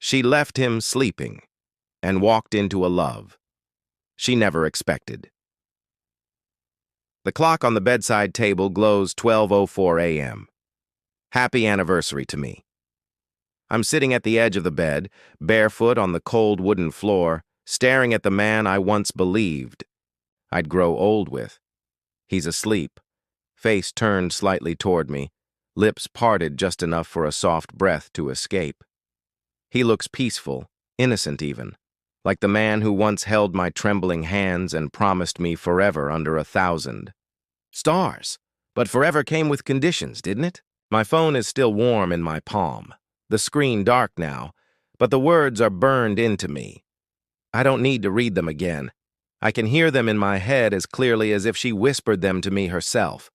She left him sleeping and walked into a love she never expected. The clock on the bedside table glows 12:04 a.m. Happy anniversary to me. I'm sitting at the edge of the bed, barefoot on the cold wooden floor, staring at the man I once believed I'd grow old with. He's asleep, face turned slightly toward me, lips parted just enough for a soft breath to escape. He looks peaceful, innocent even, like the man who once held my trembling hands and promised me forever under 1,000 stars. But forever came with conditions, didn't it? My phone is still warm in my palm, the screen dark now, but the words are burned into me. I don't need to read them again. I can hear them in my head as clearly as if she whispered them to me herself.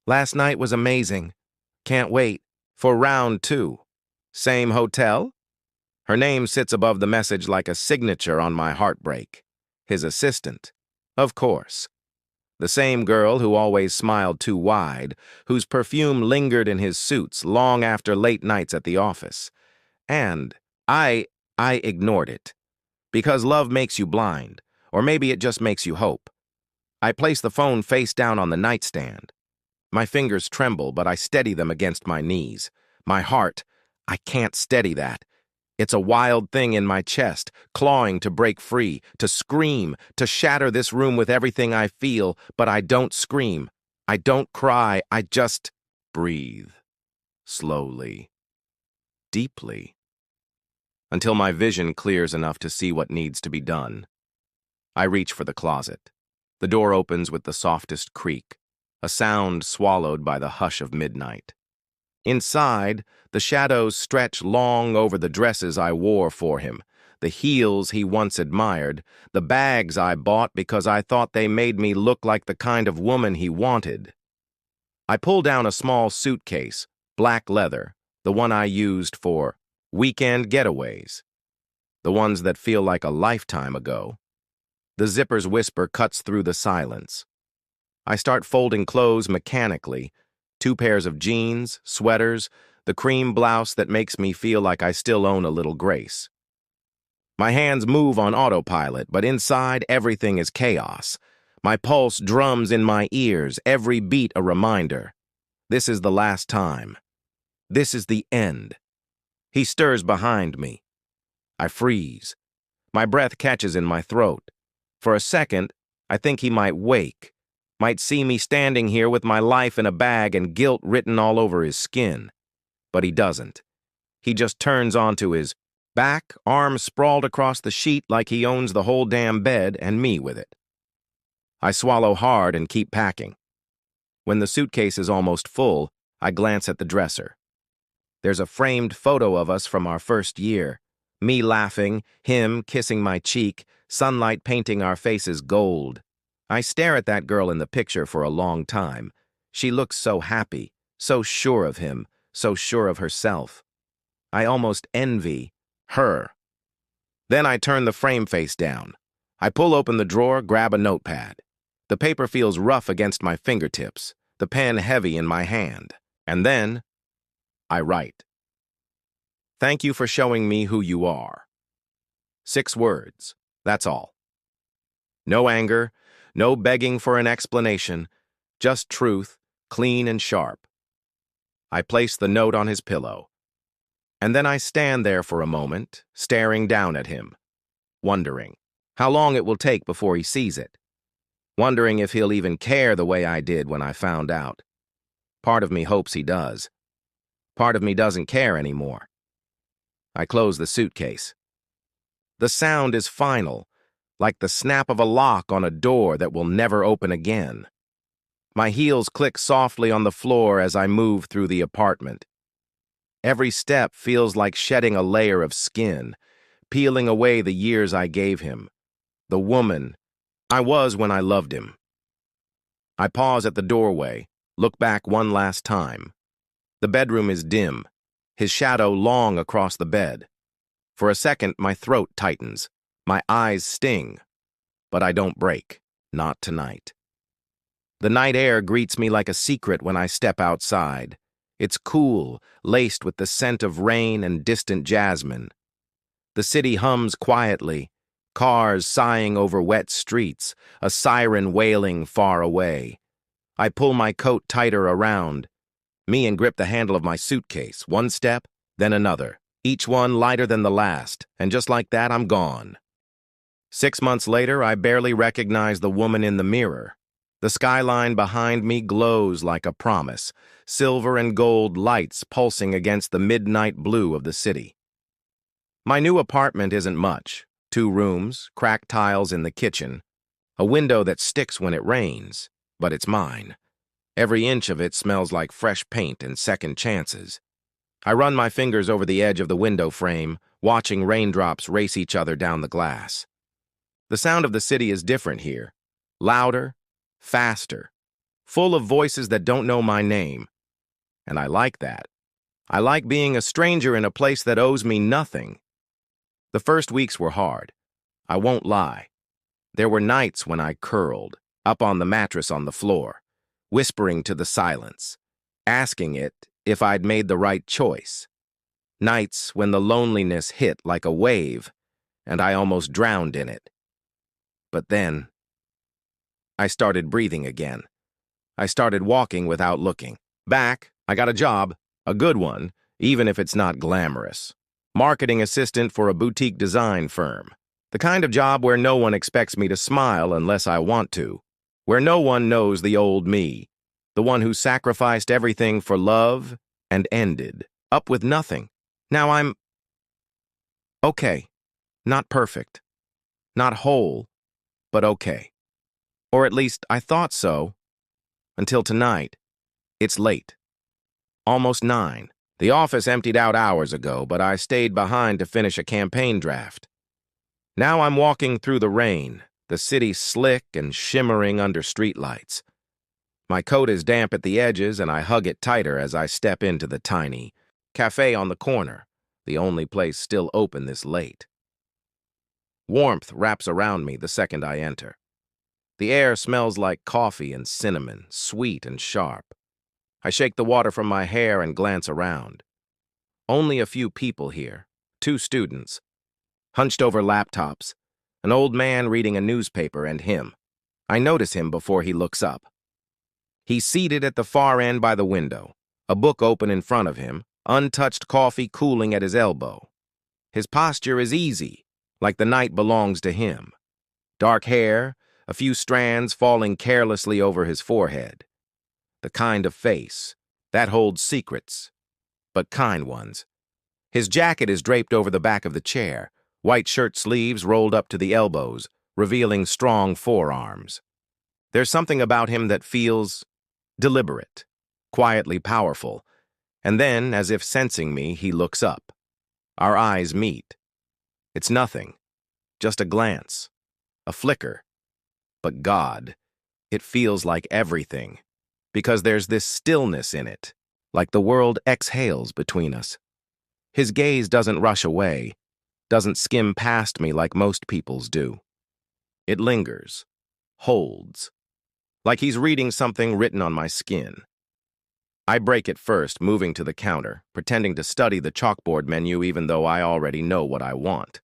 Last night was amazing. Can't wait for round 2. Same hotel? Her name sits above the message like a signature on my heartbreak. His assistant. Of course. The same girl who always smiled too wide, whose perfume lingered in his suits long after late nights at the office. And I ignored it. Because love makes you blind, or maybe it just makes you hope. I place the phone face down on the nightstand. My fingers tremble, but I steady them against my knees. My heart, I can't steady that. It's a wild thing in my chest, clawing to break free, to scream, to shatter this room with everything I feel, but I don't scream. I don't cry. I just breathe. Slowly. Deeply. Until my vision clears enough to see what needs to be done. I reach for the closet. The door opens with the softest creak, a sound swallowed by the hush of midnight. Inside, the shadows stretch long over the dresses I wore for him, the heels he once admired, the bags I bought because I thought they made me look like the kind of woman he wanted. I pull down a small suitcase, black leather, the one I used for weekend getaways, the ones that feel like a lifetime ago. The zipper's whisper cuts through the silence. I start folding clothes mechanically, 2 pairs of jeans, sweaters, the cream blouse that makes me feel like I still own a little grace. My hands move on autopilot, but inside everything is chaos. My pulse drums in my ears, every beat a reminder. This is the last time. This is the end. He stirs behind me. I freeze. My breath catches in my throat. For a second, I think he might wake, might see me standing here with my life in a bag and guilt written all over his skin. But he doesn't. He just turns onto his back, arms sprawled across the sheet like he owns the whole damn bed and me with it. I swallow hard and keep packing. When the suitcase is almost full, I glance at the dresser. There's a framed photo of us from our first year. Me laughing, him kissing my cheek, sunlight painting our faces gold. I stare at that girl in the picture for a long time. She looks so happy, so sure of him, so sure of herself. I almost envy her. Then I turn the frame face down. I pull open the drawer, grab a notepad. The paper feels rough against my fingertips, the pen heavy in my hand. And then I write. Thank you for showing me who you are. 6 words, that's all. No anger, no begging for an explanation, just truth, clean and sharp. I place the note on his pillow. And then I stand there for a moment, staring down at him, wondering how long it will take before he sees it, wondering if he'll even care the way I did when I found out. Part of me hopes he does. Part of me doesn't care anymore. I close the suitcase. The sound is final, like the snap of a lock on a door that will never open again. My heels click softly on the floor as I move through the apartment. Every step feels like shedding a layer of skin, peeling away the years I gave him, the woman I was when I loved him. I pause at the doorway, look back one last time. The bedroom is dim, his shadow long across the bed. For a second, my throat tightens, my eyes sting, but I don't break, not tonight. The night air greets me like a secret when I step outside. It's cool, laced with the scent of rain and distant jasmine. The city hums quietly, cars sighing over wet streets, a siren wailing far away. I pull my coat tighter around me and grip the handle of my suitcase, one step, then another, each one lighter than the last, and just like that, I'm gone. 6 months later, I barely recognize the woman in the mirror. The skyline behind me glows like a promise, silver and gold lights pulsing against the midnight blue of the city. My new apartment isn't much. 2 rooms, cracked tiles in the kitchen, a window that sticks when it rains, but it's mine. Every inch of it smells like fresh paint and second chances. I run my fingers over the edge of the window frame, watching raindrops race each other down the glass. The sound of the city is different here. Louder, faster, full of voices that don't know my name. And I like that. I like being a stranger in a place that owes me nothing. The first weeks were hard. I won't lie. There were nights when I curled, up on the mattress on the floor, whispering to the silence, asking it if I'd made the right choice. Nights when the loneliness hit like a wave, and I almost drowned in it. But then, I started breathing again. I started walking without looking. Back, I got a job, a good one, even if it's not glamorous. Marketing assistant for a boutique design firm. The kind of job where no one expects me to smile unless I want to. Where no one knows the old me. The one who sacrificed everything for love and ended up with nothing. Now I'm okay. Not perfect. Not whole, but okay. Or at least I thought so. Until tonight. It's late. Almost 9. The office emptied out hours ago, but I stayed behind to finish a campaign draft. Now I'm walking through the rain, the city slick and shimmering under streetlights. My coat is damp at the edges, and I hug it tighter as I step into the tiny cafe on the corner, the only place still open this late. Warmth wraps around me the second I enter. The air smells like coffee and cinnamon, sweet and sharp. I shake the water from my hair and glance around. Only a few people here, 2 students, hunched over laptops, an old man reading a newspaper and him. I notice him before he looks up. He's seated at the far end by the window, a book open in front of him, untouched coffee cooling at his elbow. His posture is easy, like the night belongs to him. Dark hair, a few strands falling carelessly over his forehead. The kind of face that holds secrets, but kind ones. His jacket is draped over the back of the chair, white shirt sleeves rolled up to the elbows, revealing strong forearms. There's something about him that feels deliberate, quietly powerful, and then, as if sensing me, he looks up. Our eyes meet. It's nothing, just a glance, a flicker. But God, it feels like everything. Because there's this stillness in it, like the world exhales between us. His gaze doesn't rush away, doesn't skim past me like most people's do. It lingers, holds, like he's reading something written on my skin. I break it first, moving to the counter, pretending to study the chalkboard menu even though I already know what I want.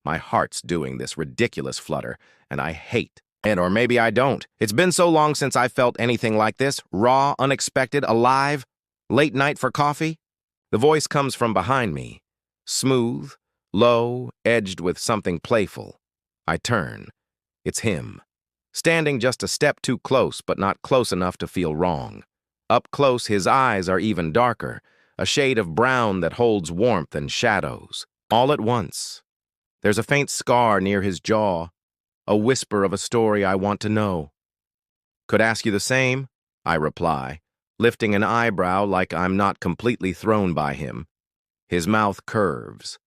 My heart's doing this ridiculous flutter, and I hate it, or maybe I don't. It's been so long since I felt anything like this, raw, unexpected, alive, late night for coffee. The voice comes from behind me, smooth, low, edged with something playful. I turn. It's him, standing just a step too close, but not close enough to feel wrong. Up close, his eyes are even darker, a shade of brown that holds warmth and shadows, all at once. There's a faint scar near his jaw, a whisper of a story I want to know. Could ask you the same, I reply, lifting an eyebrow like I'm not completely thrown by him. His mouth curves.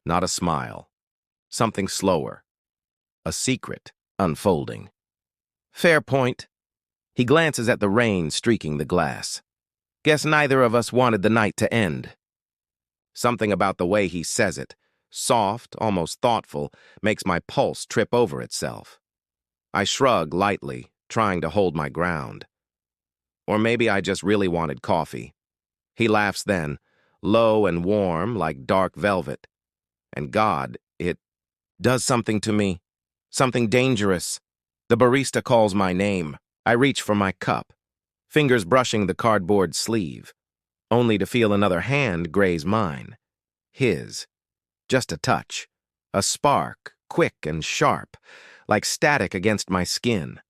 Not a smile. Something slower. A secret unfolding. Fair point. He glances at the rain streaking the glass. Guess neither of us wanted the night to end. Something about the way he says it, soft, almost thoughtful, makes my pulse trip over itself. I shrug lightly, trying to hold my ground. Or maybe I just really wanted coffee. He laughs then, low and warm like dark velvet. And God, it does something to me. Something dangerous. The barista calls my name. I reach for my cup, fingers brushing the cardboard sleeve, only to feel another hand graze mine. His. Just a touch. A spark, quick and sharp, like static against my skin.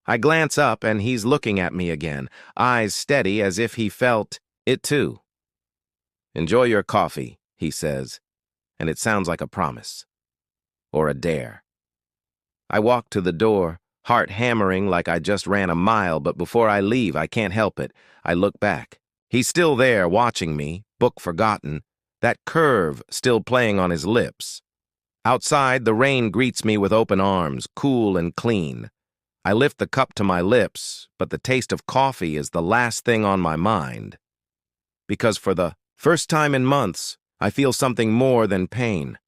I glance up and he's looking at me again, eyes steady as if he felt it too. "Enjoy your coffee," he says, and it sounds like a promise. Or a dare. I walk to the door, heart hammering like I just ran a mile, but before I leave, I can't help it. I look back. He's still there, watching me, book forgotten, that curve still playing on his lips. Outside, the rain greets me with open arms, cool and clean. I lift the cup to my lips, but the taste of coffee is the last thing on my mind. Because for the first time in months, I feel something more than pain.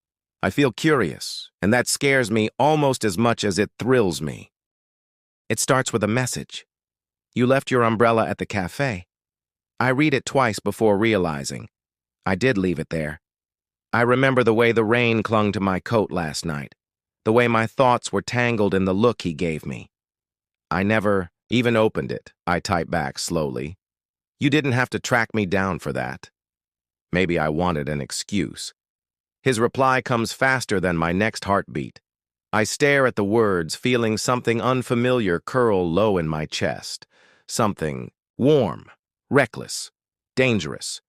I feel curious, and that scares me almost as much as it thrills me. It starts with a message. "You left your umbrella at the cafe." I read it twice before realizing. I did leave it there. I remember the way the rain clung to my coat last night, the way my thoughts were tangled in the look he gave me. I never even opened it, I type back slowly. You didn't have to track me down for that. Maybe I wanted an excuse. His reply comes faster than my next heartbeat. I stare at the words, feeling something unfamiliar curl low in my chest. Something warm, reckless, dangerous.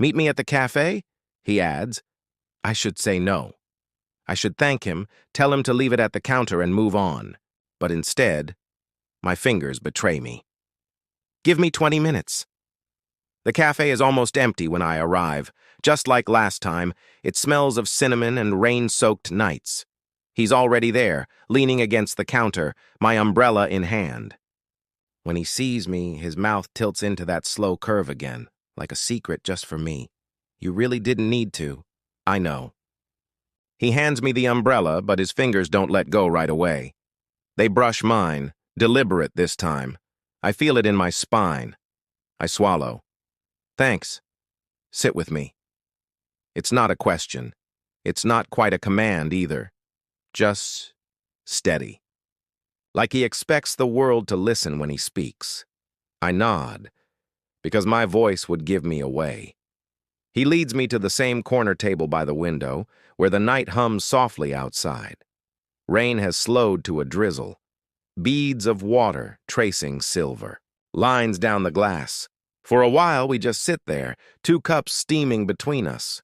"Meet me at the cafe?" he adds. I should say no. I should thank him, tell him to leave it at the counter and move on. But instead, my fingers betray me. "Give me 20 minutes. The cafe is almost empty when I arrive. Just like last time, it smells of cinnamon and rain-soaked nights. He's already there, leaning against the counter, my umbrella in hand. When he sees me, his mouth tilts into that slow curve again, like a secret just for me. "You really didn't need to." I know. He hands me the umbrella, but his fingers don't let go right away. They brush mine, deliberate this time. I feel it in my spine. I swallow. "Thanks. Sit with me." It's not a question. It's not quite a command either. Just steady. Like he expects the world to listen when he speaks. I nod, because my voice would give me away. He leads me to the same corner table by the window, where the night hums softly outside. Rain has slowed to a drizzle. Beads of water tracing silver. Lines down the glass. For a while, we just sit there, 2 cups steaming between us.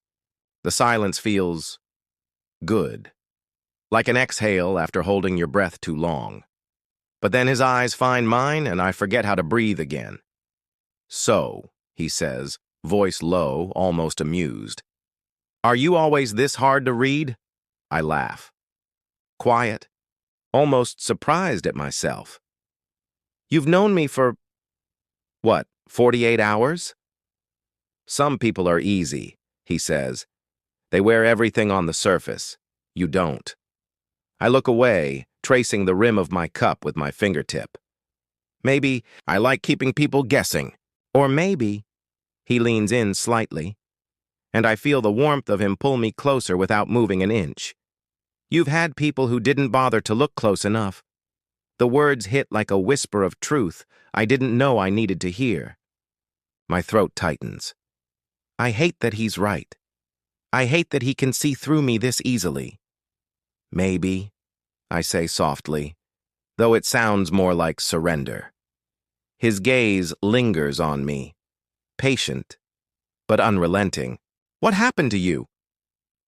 The silence feels good. Like an exhale after holding your breath too long. But then his eyes find mine, and I forget how to breathe again. "So," he says, voice low, almost amused. "Are you always this hard to read?" I laugh. Quiet, almost surprised at myself. "You've known me for, 48 hours? Some people are easy," he says. "They wear everything on the surface. You don't." I look away, tracing the rim of my cup with my fingertip. Maybe I like keeping people guessing. Or maybe he leans in slightly, and I feel the warmth of him pull me closer without moving an inch. "You've had people who didn't bother to look close enough." The words hit like a whisper of truth I didn't know I needed to hear. My throat tightens. I hate that he's right. I hate that he can see through me this easily. "Maybe," I say softly, though it sounds more like surrender. His gaze lingers on me, patient, but unrelenting. "What happened to you?"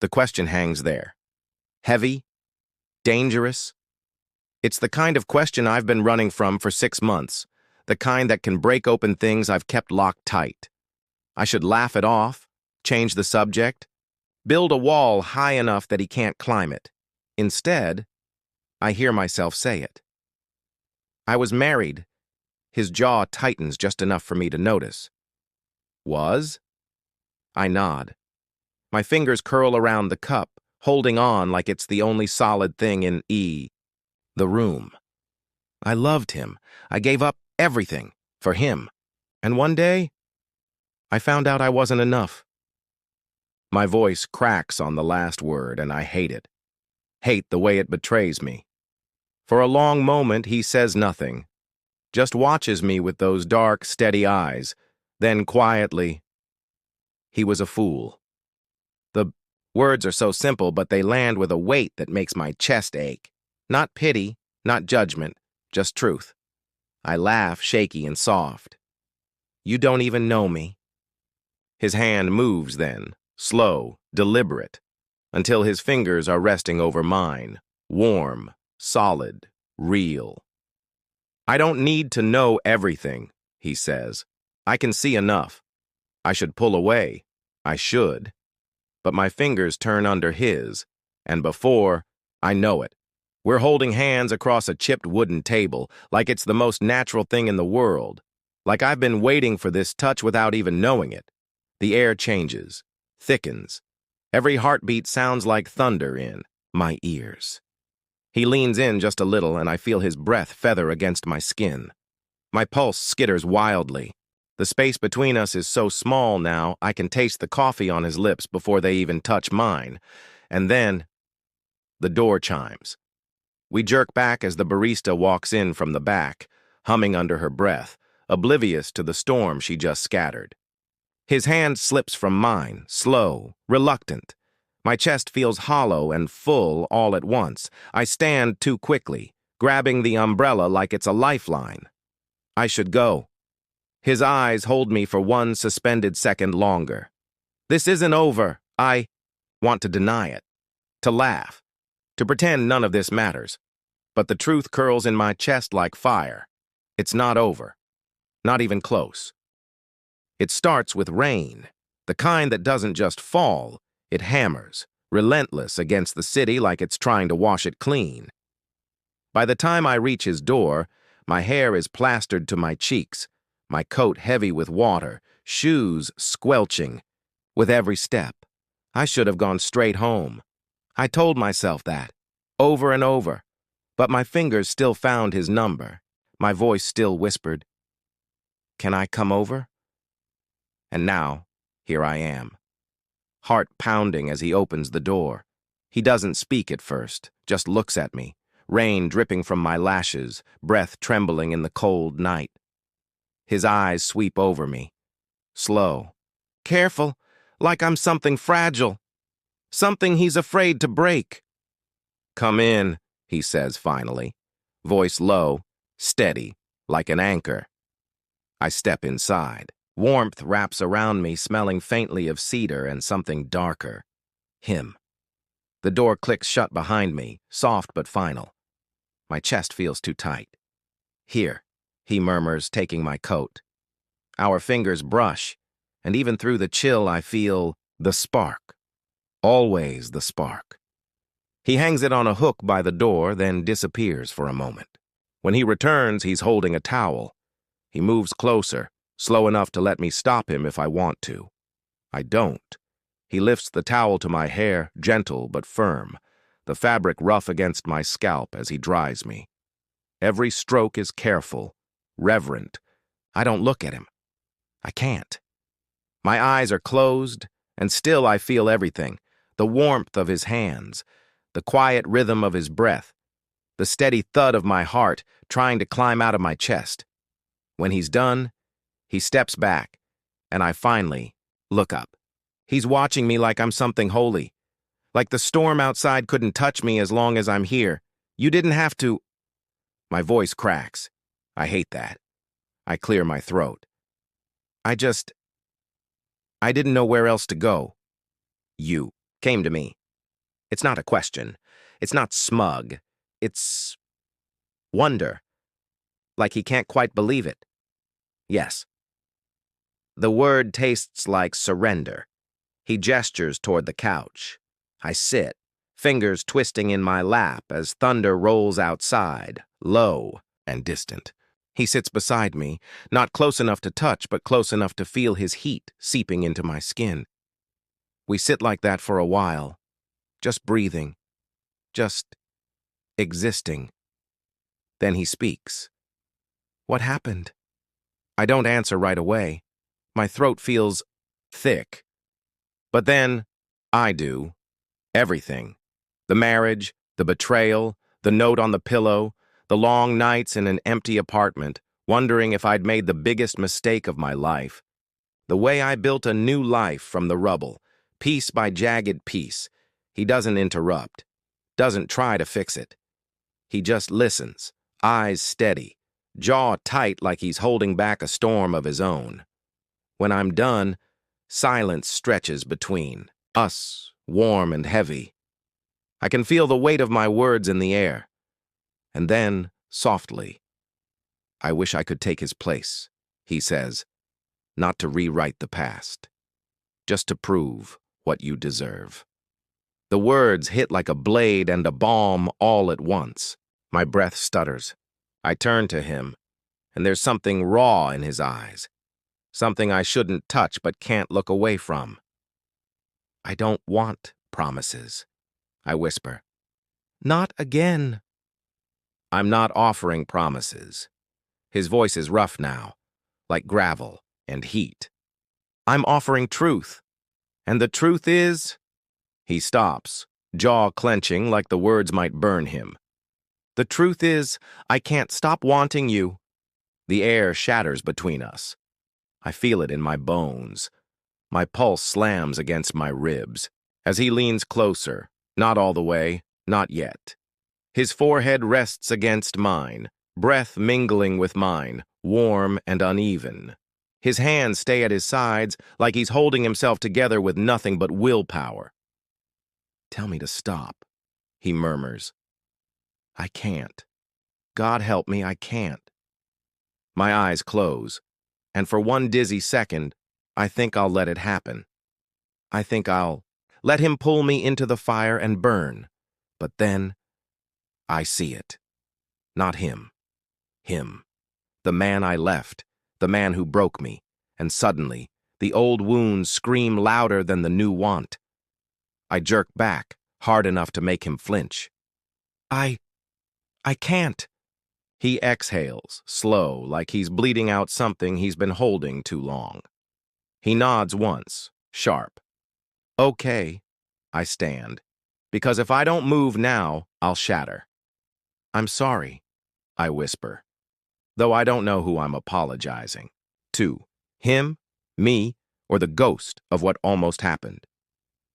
The question hangs there. Heavy? Dangerous? It's the kind of question I've been running from for 6 months, the kind that can break open things I've kept locked tight. I should laugh it off, change the subject, build a wall high enough that he can't climb it. Instead, I hear myself say it. "I was married." His jaw tightens just enough for me to notice. "Was?" I nod. My fingers curl around the cup, holding on like it's the only solid thing in the room. I loved him. I gave up everything for him. And one day, I found out I wasn't enough. My voice cracks on the last word, and I hate it. Hate the way it betrays me. For a long moment, he says nothing, just watches me with those dark, steady eyes. Then quietly, he was a fool. The words are so simple, but they land with a weight that makes my chest ache. Not pity, not judgment, just truth. I laugh, shaky and soft. You don't even know me. His hand moves then, slow, deliberate, until his fingers are resting over mine, warm, solid, real. I don't need to know everything, he says. I can see enough. I should pull away. I should. But my fingers turn under his, and before, I know it. We're holding hands across a chipped wooden table, like it's the most natural thing in the world. Like I've been waiting for this touch without even knowing it. The air changes, thickens. Every heartbeat sounds like thunder in my ears. He leans in just a little, and I feel his breath feather against my skin. My pulse skitters wildly. The space between us is so small now, I can taste the coffee on his lips before they even touch mine. And then, the door chimes. We jerk back as the barista walks in from the back, humming under her breath, oblivious to the storm she just scattered. His hand slips from mine, slow, reluctant. My chest feels hollow and full all at once. I stand too quickly, grabbing the umbrella like it's a lifeline. I should go. His eyes hold me for one suspended second longer. This isn't over. I want to deny it, to laugh, to pretend none of this matters. But the truth curls in my chest like fire. It's not over. Not even close. It starts with rain, the kind that doesn't just fall, it hammers, relentless against the city like it's trying to wash it clean. By the time I reach his door, my hair is plastered to my cheeks, my coat heavy with water, shoes squelching. With every step, I should have gone straight home. I told myself that, over and over, but my fingers still found his number. My voice still whispered, "Can I come over?" And now, here I am. Heart pounding as he opens the door. He doesn't speak at first, just looks at me, rain dripping from my lashes, breath trembling in the cold night. His eyes sweep over me, slow, careful, like I'm something fragile, something he's afraid to break. "Come in," he says finally, voice low, steady, like an anchor. I step inside. Warmth wraps around me, smelling faintly of cedar and something darker. Him. The door clicks shut behind me, soft but final. My chest feels too tight. "Here," he murmurs, taking my coat. Our fingers brush, and even through the chill I feel the spark. Always the spark. He hangs it on a hook by the door, then disappears for a moment. When he returns, he's holding a towel. He moves closer, slow enough to let me stop him if I want to. I don't. He lifts the towel to my hair, gentle but firm, the fabric rough against my scalp as he dries me. Every stroke is careful, reverent. I don't look at him. I can't. My eyes are closed, and still I feel everything, the warmth of his hands, the quiet rhythm of his breath, the steady thud of my heart trying to climb out of my chest. When he's done, he steps back, and I finally look up. He's watching me like I'm something holy, like the storm outside couldn't touch me as long as I'm here. You didn't have to. My voice cracks. I hate that. I clear my throat. I didn't know where else to go. You came to me. It's not a question. It's not smug. It's wonder. Like he can't quite believe it. Yes. The word tastes like surrender. He gestures toward the couch. I sit, fingers twisting in my lap as thunder rolls outside, low and distant. He sits beside me, not close enough to touch, but close enough to feel his heat seeping into my skin. We sit like that for a while, just breathing, just existing. Then he speaks. What happened? I don't answer right away. My throat feels thick. But then, I do. Everything. The marriage, the betrayal, the note on the pillow, the long nights in an empty apartment, wondering if I'd made the biggest mistake of my life. The way I built a new life from the rubble, piece by jagged piece. He doesn't interrupt, doesn't try to fix it. He just listens, eyes steady, jaw tight like he's holding back a storm of his own. When I'm done, silence stretches between us, warm and heavy. I can feel the weight of my words in the air. And then, softly, "I wish I could take his place," he says, "not to rewrite the past, just to prove what you deserve." The words hit like a blade and a balm all at once. My breath stutters. I turn to him, and there's something raw in his eyes, something I shouldn't touch but can't look away from. "I don't want promises," I whisper. "Not again." "I'm not offering promises." His voice is rough now, like gravel and heat. "I'm offering truth. And the truth is—" He stops, jaw clenching like the words might burn him. "The truth is, I can't stop wanting you." The air shatters between us. I feel it in my bones. My pulse slams against my ribs. As he leans closer, not all the way, not yet. His forehead rests against mine, breath mingling with mine, warm and uneven. His hands stay at his sides like he's holding himself together with nothing but willpower. "Tell me to stop," he murmurs. "I can't. God help me, I can't." My eyes close, and for one dizzy second, I think I'll let it happen. I think I'll let him pull me into the fire and burn. But then, I see it. Not him. Him. The man I left. The man who broke me. And suddenly, the old wounds scream louder than the new want. I jerk back, hard enough to make him flinch. I can't." He exhales, slow, like he's bleeding out something he's been holding too long. He nods once, sharp. "Okay," I stand, "because if I don't move now, I'll shatter." "I'm sorry," I whisper, though I don't know who I'm apologizing to. Him, me, or the ghost of what almost happened.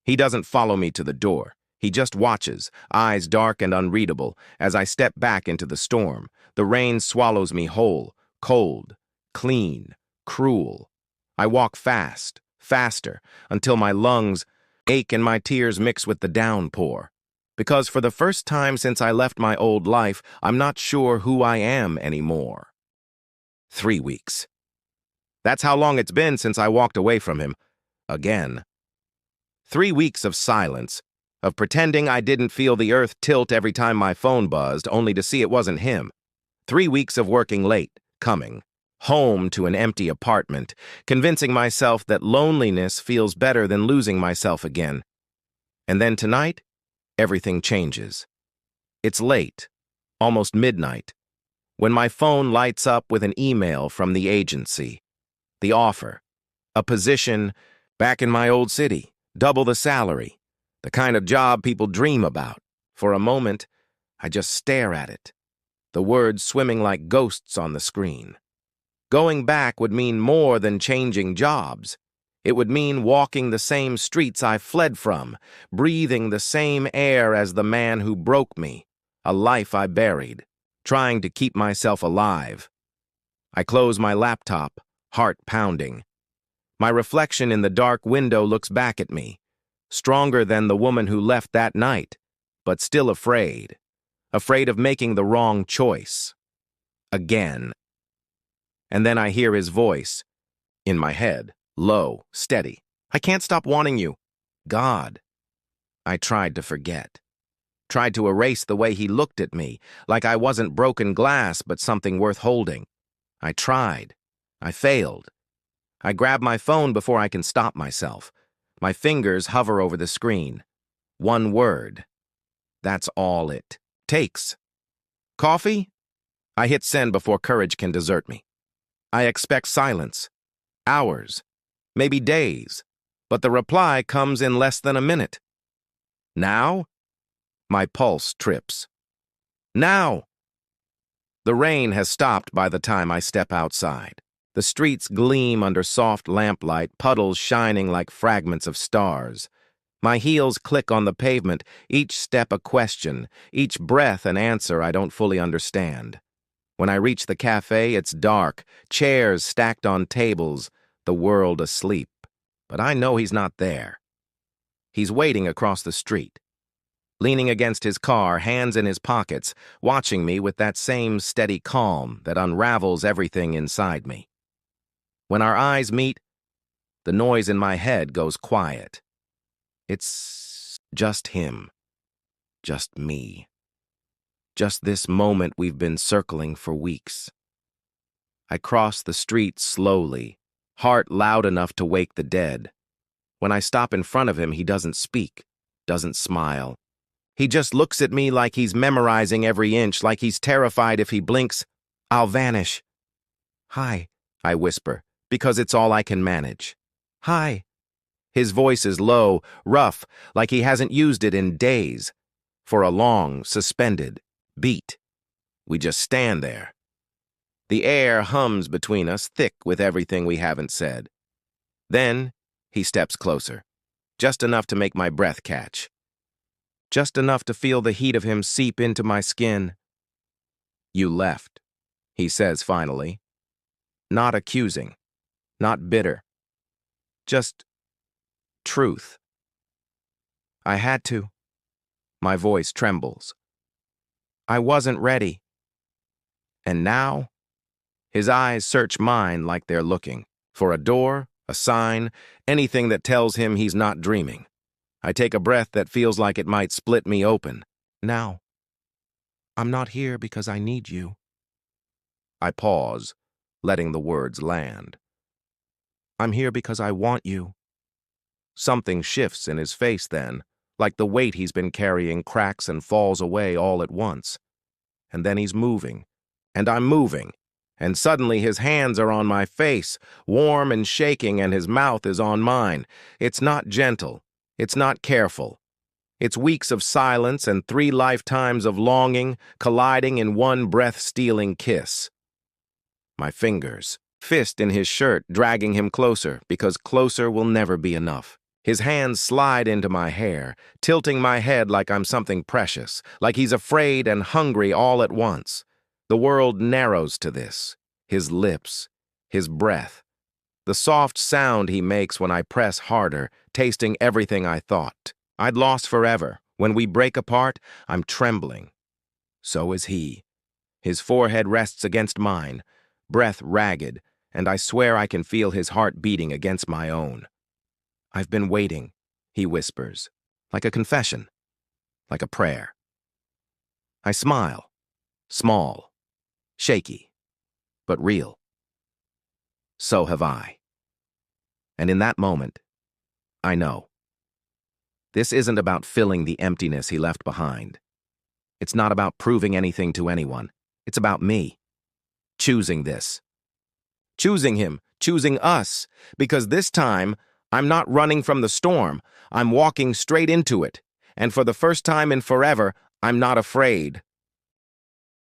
He doesn't follow me to the door. He just watches, eyes dark and unreadable, as I step back into the storm. The rain swallows me whole, cold, clean, cruel. I walk fast, faster, until my lungs ache and my tears mix with the downpour. Because for the first time since I left my old life, I'm not sure who I am anymore. 3 weeks. That's how long it's been since I walked away from him. Again. 3 weeks of silence, of pretending I didn't feel the earth tilt every time my phone buzzed, only to see it wasn't him. 3 weeks of working late, coming home to an empty apartment, convincing myself that loneliness feels better than losing myself again. And then tonight, everything changes. It's late, almost midnight, when my phone lights up with an email from the agency. The offer, a position back in my old city, double the salary, the kind of job people dream about. For a moment, I just stare at it, the words swimming like ghosts on the screen. Going back would mean more than changing jobs. It would mean walking the same streets I fled from, breathing the same air as the man who broke me, a life I buried, trying to keep myself alive. I close my laptop, heart pounding. My reflection in the dark window looks back at me, stronger than the woman who left that night, but still afraid of making the wrong choice. Again. And then I hear his voice, in my head, low, steady. "I can't stop wanting you." God. I tried to forget. Tried to erase the way he looked at me, like I wasn't broken glass but something worth holding. I tried. I failed. I grab my phone before I can stop myself. My fingers hover over the screen. One word. That's all it takes. "Coffee?" I hit send before courage can desert me. I expect silence. Hours. Maybe days. But the reply comes in less than a minute. Now? My pulse trips. Now! The rain has stopped by the time I step outside. The streets gleam under soft lamplight, puddles shining like fragments of stars. My heels click on the pavement, each step a question, each breath an answer I don't fully understand. When I reach the cafe, it's dark, chairs stacked on tables, the world asleep. But I know he's not there. He's waiting across the street, leaning against his car, hands in his pockets, watching me with that same steady calm that unravels everything inside me. When our eyes meet, the noise in my head goes quiet. It's just him, just me. Just this moment we've been circling for weeks. I cross the street slowly, heart loud enough to wake the dead. When I stop in front of him, he doesn't speak, doesn't smile. He just looks at me like he's memorizing every inch, like he's terrified if he blinks, I'll vanish. Hi, I whisper, because it's all I can manage. Hi. His voice is low, rough, like he hasn't used it in days. For a long, suspended beat. We just stand there. The air hums between us, thick with everything we haven't said. Then he steps closer, just enough to make my breath catch. Just enough to feel the heat of him seep into my skin. You left, he says finally. Not accusing, not bitter. Just truth. I had to. My voice trembles. I wasn't ready. And now, his eyes search mine like they're looking for a door, a sign, anything that tells him he's not dreaming. I take a breath that feels like it might split me open. Now, I'm not here because I need you. I pause, letting the words land. I'm here because I want you. Something shifts in his face then, like the weight he's been carrying cracks and falls away all at once. And then he's moving, and I'm moving, and suddenly his hands are on my face, warm and shaking, and his mouth is on mine. It's not gentle. It's not careful. It's weeks of silence and 3 lifetimes of longing colliding in one breath-stealing kiss. My fingers, fist in his shirt, dragging him closer, because closer will never be enough. His hands slide into my hair, tilting my head like I'm something precious, like he's afraid and hungry all at once. The world narrows to this. His lips, his breath, the soft sound he makes when I press harder, tasting everything I thought I'd lost forever. When we break apart, I'm trembling. So is he. His forehead rests against mine, breath ragged, and I swear I can feel his heart beating against my own. I've been waiting, he whispers, like a confession, like a prayer. I smile, small, shaky, but real. So have I. And in that moment, I know. This isn't about filling the emptiness he left behind. It's not about proving anything to anyone. It's about me. Choosing this. Choosing him, choosing us, because this time, I'm not running from the storm. I'm walking straight into it. And for the first time in forever, I'm not afraid.